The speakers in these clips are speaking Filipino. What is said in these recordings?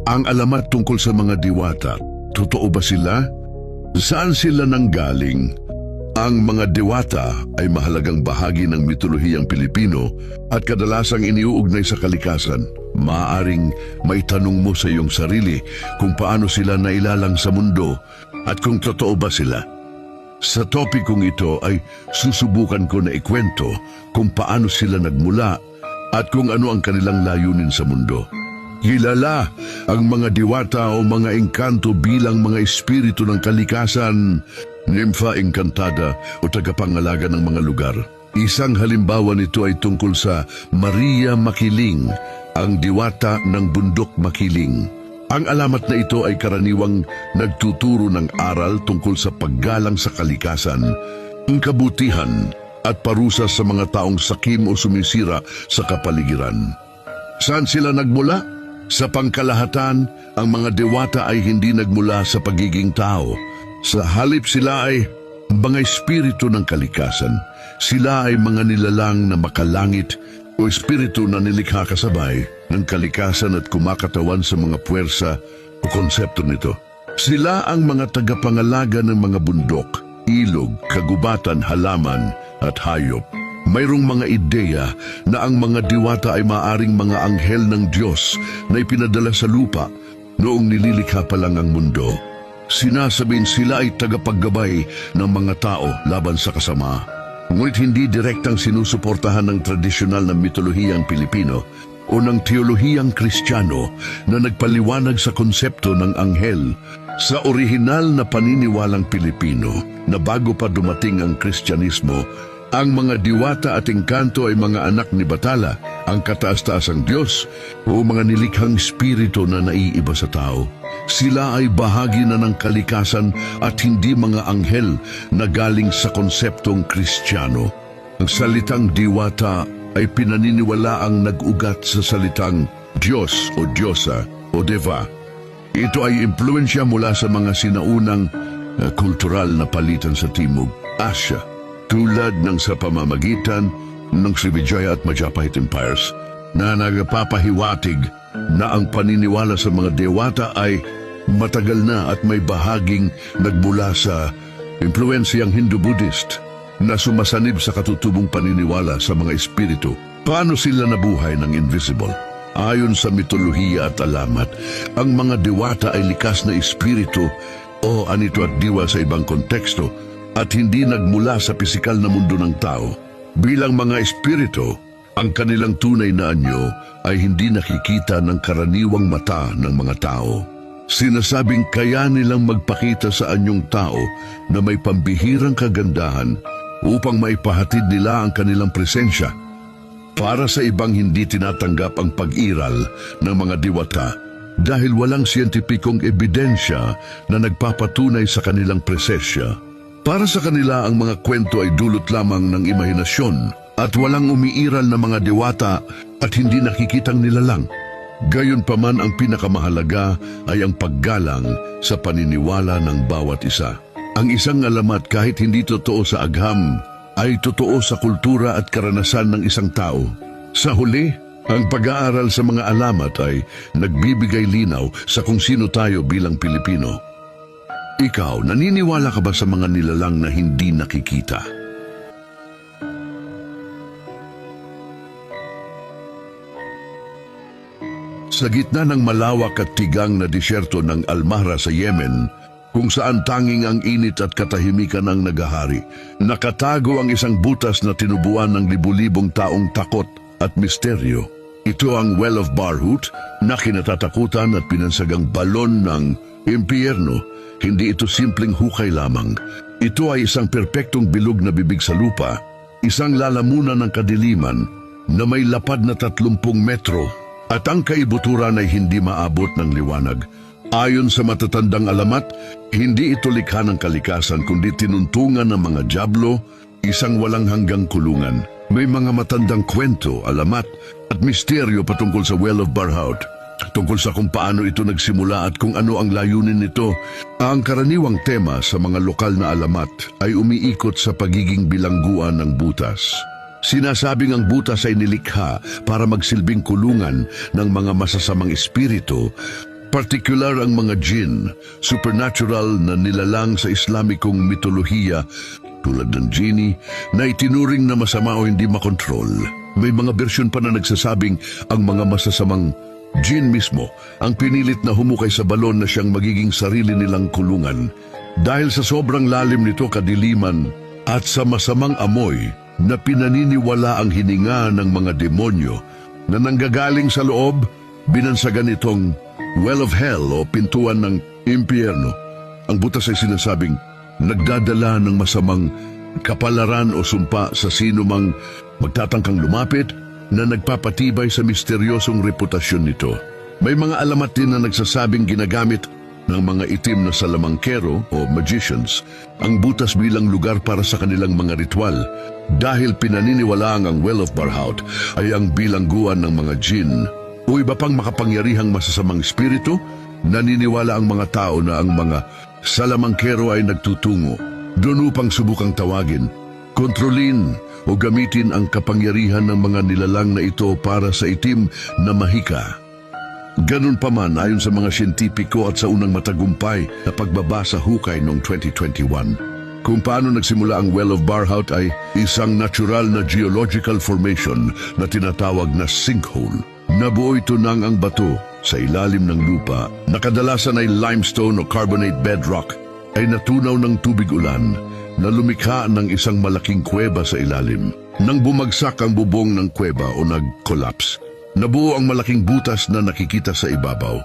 Ang alamat tungkol sa mga diwata, totoo ba sila? Saan sila nanggaling? Ang mga diwata ay mahalagang bahagi ng mitolohiyang Pilipino at kadalasang iniuugnay sa kalikasan. Maaaring may tanong mo sa iyong sarili kung paano sila nailalang sa mundo at kung totoo ba sila. Sa topikong ito ay susubukan ko na ikwento kung paano sila nagmula at kung ano ang kanilang layunin sa mundo. Kilala ang mga diwata o mga engkanto bilang mga espiritu ng kalikasan, nympha encantada o tagapangalaga ng mga lugar. Isang halimbawa nito ay tungkol sa Maria Makiling, ang diwata ng bundok Makiling. Ang alamat na ito ay karaniwang nagtuturo ng aral tungkol sa paggalang sa kalikasan, ang kabutihan at parusa sa mga taong sakim o sumisira sa kapaligiran. Saan sila nagmula? Sa pangkalahatan, ang mga diwata ay hindi nagmula sa pagiging tao. Sa halip sila ay mga espiritu ng kalikasan. Sila ay mga nilalang na makalangit o espiritu na nilikha kasabay ng kalikasan at kumakatawan sa mga puwersa o konsepto nito. Sila ang mga tagapangalaga ng mga bundok, ilog, kagubatan, halaman at hayop. Mayroong mga ideya na ang mga diwata ay maaring mga anghel ng Diyos na ipinadala sa lupa noong nililikha pa lang ang mundo. Sinasabing sila ay tagapaggabay ng mga tao laban sa kasama. Ngunit hindi direktang sinusuportahan ng tradisyonal na mitolohiyang Pilipino o ng teolohiyang Kristiyano na nagpaliwanag sa konsepto ng anghel. Sa orihinal na paniniwalang Pilipino na bago pa dumating ang Kristyanismo, ang mga diwata at engkanto ay mga anak ni Bathala, ang kataas-taasang Diyos o mga nilikhang espiritu na naiiba sa tao. Sila ay bahagi na ng kalikasan at hindi mga anghel na galing sa konseptong Kristiyano. Ang salitang diwata ay pinaniniwalaang nag-ugat sa salitang Diyos o Diyosa o Deva. Ito ay impluensya mula sa mga sinaunang kultural na palitan sa Timog Asya, tulad ng sa pamamagitan ng Srivijaya at Majapahit Empires na nagpapahiwatig na ang paniniwala sa mga dewata ay matagal na at may bahaging nagmula sa impluensyang Hindu-Buddhist na sumasanib sa katutubong paniniwala sa mga espiritu. Paano sila nabuhay ng invisible? Ayon sa mitolohiya at alamat, ang mga dewata ay likas na espiritu o anito at diwa sa ibang konteksto at hindi nagmula sa pisikal na mundo ng tao. Bilang mga espiritu, ang kanilang tunay na anyo ay hindi nakikita ng karaniwang mata ng mga tao. Sinasabing kaya nilang magpakita sa anyong tao na may pambihirang kagandahan upang maipahatid nila ang kanilang presensya. Para sa ibang hindi tinatanggap ang pag-iral ng mga diwata dahil walang siyentipikong ebidensya na nagpapatunay sa kanilang presensya. Para sa kanila, ang mga kwento ay dulot lamang ng imahinasyon at walang umiiral na mga diwata at hindi nakikitang nilalang. Gayunpaman, ang pinakamahalaga ay ang paggalang sa paniniwala ng bawat isa. Ang isang alamat kahit hindi totoo sa agham ay totoo sa kultura at karanasan ng isang tao. Sa huli, ang pag-aaral sa mga alamat ay nagbibigay linaw sa kung sino tayo bilang Pilipino. Ikaw, naniniwala ka ba sa mga nilalang na hindi nakikita? Sa gitna ng malawak at tigang na disyerto ng Al-Mahra sa Yemen, kung saan tanging ang init at katahimikan ang nagahari, nakatago ang isang butas na tinubuan ng libu-libong taong takot at misteryo. Ito ang Well of Barhut na kinatatakutan at pinansagang balon ng impyerno. Hindi ito simpleng hukay lamang. Ito ay isang perpektong bilog na bibig sa lupa, isang lalamunan ng kadiliman na may lapad na 30 metro at ang kaibuturan ay hindi maabot ng liwanag. Ayon sa matatandang alamat, hindi ito likha ng kalikasan kundi tinuntungan ng mga dyablo, isang walang hanggang kulungan. May mga matandang kwento, alamat at misteryo patungkol sa Well of Barhut. Tungkol sa kung paano ito nagsimula at kung ano ang layunin nito. Ang karaniwang tema sa mga lokal na alamat ay umiikot sa pagiging bilangguan ng butas. Sinasabing ang butas ay nilikha para magsilbing kulungan ng mga masasamang espiritu Partikular ang mga jinn, supernatural na nilalang sa Islamikong mitolohiya tulad ng genie na itinuring na masama o hindi makontrol. May mga bersyon pa na nagsasabing ang mga masasamang jinn mismo ang pinilit na humukay sa balon na siyang magiging sarili nilang kulungan. Dahil sa sobrang lalim nito kadiliman at sa masamang amoy na pinaniniwala ang hininga ng mga demonyo na nanggagaling sa loob, binansagan itong Well of Hell o pintuan ng impyerno. Ang butas ay sinasabing nagdadala ng masamang kapalaran o sumpa sa sino mang magtatangkang lumapit na nagpapatibay sa misteryosong reputasyon nito. May mga alamat din na nagsasabing ginagamit ng mga itim na salamangkero o magicians ang butas bilang lugar para sa kanilang mga ritual dahil pinaniniwalaang ang Well of Barhout ay ang bilangguan ng mga jinn o iba pang makapangyarihang masasamang espiritu. Naniniwala ang mga tao na ang mga salamangkero ay nagtutungo doon upang subukang tawagin, kontrolin o gamitin ang kapangyarihan ng mga nilalang na ito para sa itim na mahika. Ganun pa man ayon sa mga siyentipiko at sa unang matagumpay na pagbabasa hukay noong 2021. Kung paano nagsimula ang Well of Barhout ay isang natural na geological formation na tinatawag na sinkhole. Nabuo ito ng ang bato sa ilalim ng lupa na kadalasan ay limestone o carbonate bedrock ay natunaw ng tubig ulan na lumikha ng isang malaking kuweba sa ilalim. Nang bumagsak ang bubong ng kuweba o nag-collapse, nabuo ang malaking butas na nakikita sa ibabaw.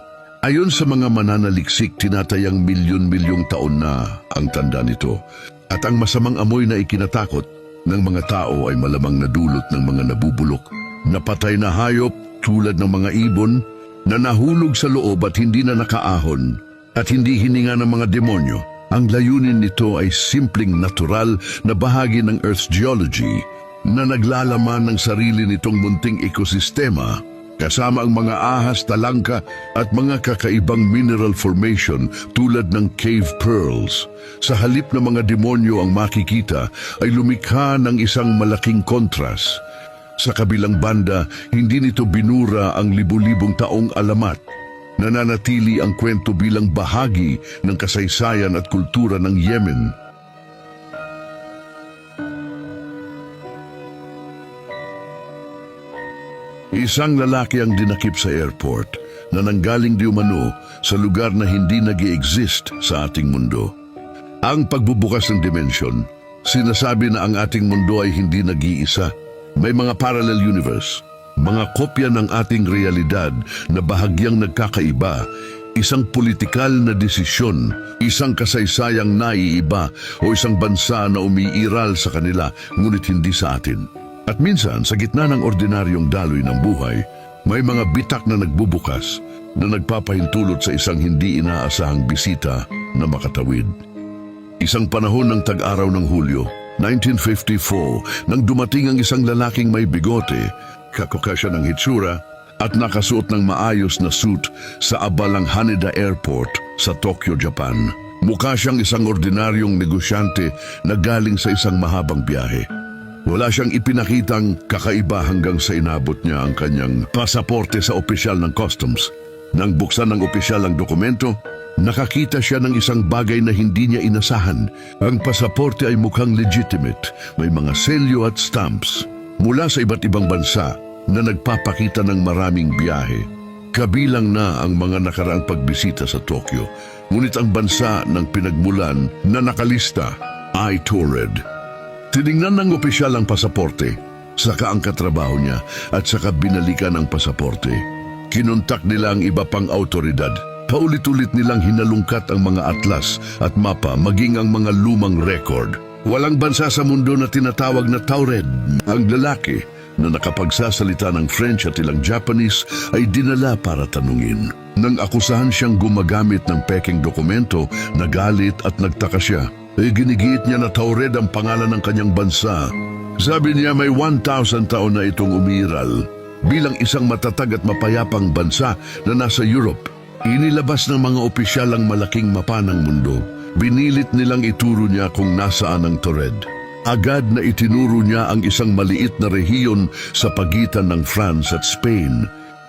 Ayon sa mga mananaliksik, tinatayang milyon-milyong taon na ang tanda nito. At ang masamang amoy na ikinatakot ng mga tao ay malamang nadulot ng mga nabubulok, napatay na hayop tulad ng mga ibon na nahulog sa loob at hindi na nakaahon at hindi hininga ng mga demonyo. Ang layunin nito ay simpleng natural na bahagi ng Earth's geology na naglalaman ng sarili nitong munting ekosistema kasama ang mga ahas, talangka at mga kakaibang mineral formation tulad ng cave pearls. Sa halip na mga demonyo ang makikita ay lumikha ng isang malaking kontras. Sa kabilang banda, hindi nito binura ang libu-libong taong alamat. Nananatili ang kwento bilang bahagi ng kasaysayan at kultura ng Yemen. Isang lalaki ang dinakip sa airport na nanggaling di umano sa lugar na hindi nag-i-exist sa ating mundo. Ang pagbubukas ng dimensyon, sinasabi na ang ating mundo ay hindi nag-iisa. May mga parallel universe, mga kopya ng ating realidad na bahagyang nagkakaiba, isang politikal na desisyon, isang kasaysayang naiiba o isang bansa na umiiral sa kanila ngunit hindi sa atin. At minsan, sa gitna ng ordinaryong daloy ng buhay, may mga bitak na nagbubukas na nagpapahintulot sa isang hindi inaasahang bisita na makatawid. Isang panahon ng tag-araw ng Hulyo, 1954, nang dumating ang isang lalaking may bigote, kakokasya ng hitsura, at nakasuot ng maayos na suit sa abalang Haneda Airport sa Tokyo, Japan. Mukha siyang isang ordinaryong negosyante na galing sa isang mahabang biyahe. Wala siyang ipinakitang kakaiba hanggang sa inabot niya ang kanyang pasaporte sa opisyal ng customs. Nang buksan ng opisyal ang dokumento, nakakita siya ng isang bagay na hindi niya inasahan. Ang pasaporte ay mukhang legitimate, may mga selyo at stamps mula sa iba't ibang bansa na nagpapakita ng maraming biyahe. Kabilang na ang mga nakaraang pagbisita sa Tokyo, ngunit ang bansa ng pinagmulan na nakalista ay Toured. Tiningnan ng opisyal ang pasaporte, saka ang katrabaho niya at saka binalikan ang pasaporte. Kinontak nila ang iba pang autoridad. Paulit-ulit nilang hinalungkat ang mga atlas at mapa maging ang mga lumang record. Walang bansa sa mundo na tinatawag na Toured. Ang lalaki na nakapagsasalita ng French at ilang Japanese ay dinala para tanungin. Nang akusahan siyang gumagamit ng peking dokumento, nagalit at nagtaka siya. Ginigiit niya na Toured ang pangalan ng kanyang bansa. Sabi niya may 1,000 taon na itong umiral bilang isang matatag at mapayapang bansa na nasa Europe. Inilabas ng mga opisyal ang malaking mapa ng mundo. Binilit nilang ituro niya kung nasaan ang Toured. Agad na itinuro niya ang isang maliit na rehiyon sa pagitan ng France at Spain.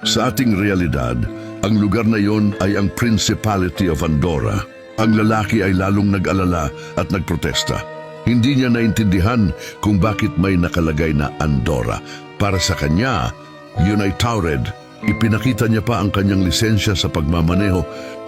Sa ating realidad, ang lugar na yon ay ang Principality of Andorra. Ang lalaki ay lalong nag-alala at nagprotesta. Hindi niya naintindihan kung bakit may nakalagay na Andorra. Para sa kanya, yun ay Taured. Ipinakita niya pa ang kanyang lisensya sa pagmamaneho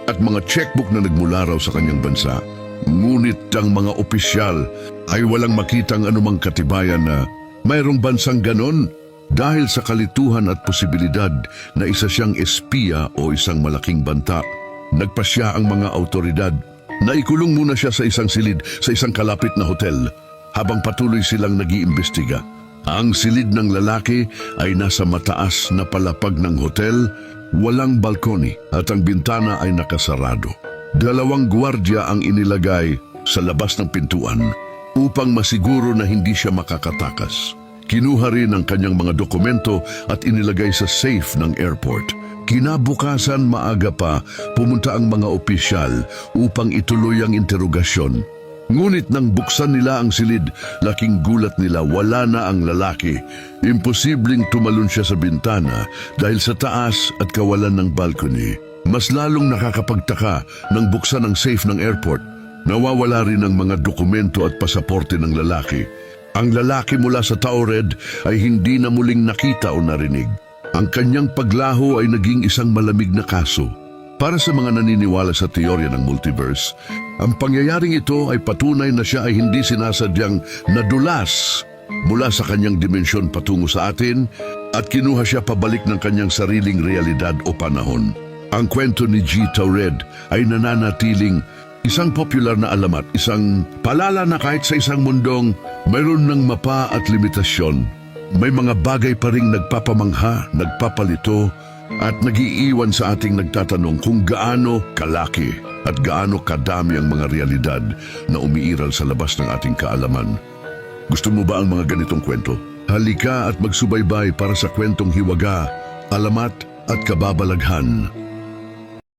at mga checkbook na nagmula raw sa kanyang bansa. Ngunit ang mga opisyal ay walang makitang anumang katibayan na mayroong bansang ganon. Dahil sa kalituhan at posibilidad na isa siyang espiya o isang malaking banta, nagpasya ang mga autoridad na ikulong muna siya sa isang silid sa isang kalapit na hotel habang patuloy silang nag-iimbestiga. Ang silid ng lalaki ay nasa mataas na palapag ng hotel, walang balkoni at ang bintana ay nakasarado. 2 gwardiya ang inilagay sa labas ng pintuan upang masiguro na hindi siya makakatakas. Kinuha rin ang kanyang mga dokumento at inilagay sa safe ng airport. Kinabukasan maaga pa, pumunta ang mga opisyal upang ituloy ang interogasyon. Ngunit nang buksan nila ang silid, laking gulat nila, wala na ang lalaki. Imposibleng tumalon siya sa bintana dahil sa taas at kawalan ng balcony. Mas lalong nakakapagtaka nang buksan ang safe ng airport. Nawawala rin ang mga dokumento at pasaporte ng lalaki. Ang lalaki mula sa Taured ay hindi na muling nakita o narinig. Ang kanyang paglaho ay naging isang malamig na kaso. Para sa mga naniniwala sa teorya ng multiverse, ang pangyayaring ito ay patunay na siya ay hindi sinasadyang nadulas mula sa kanyang dimensyon patungo sa atin at kinuha siya pabalik ng kanyang sariling realidad o panahon. Ang kwento ni G. Taured ay nananatiling isang popular na alamat, isang paalala na kahit sa isang mundong mayroon ng mapa at limitasyon, may mga bagay pa ring nagpapamangha, nagpapalito, at nagiiwan sa ating nagtatanong kung gaano kalaki at gaano kadami ang mga realidad na umiiral sa labas ng ating kaalaman. Gusto mo ba ang mga ganitong kwento? Halika at magsubaybay para sa kwentong hiwaga, alamat at kababalaghan.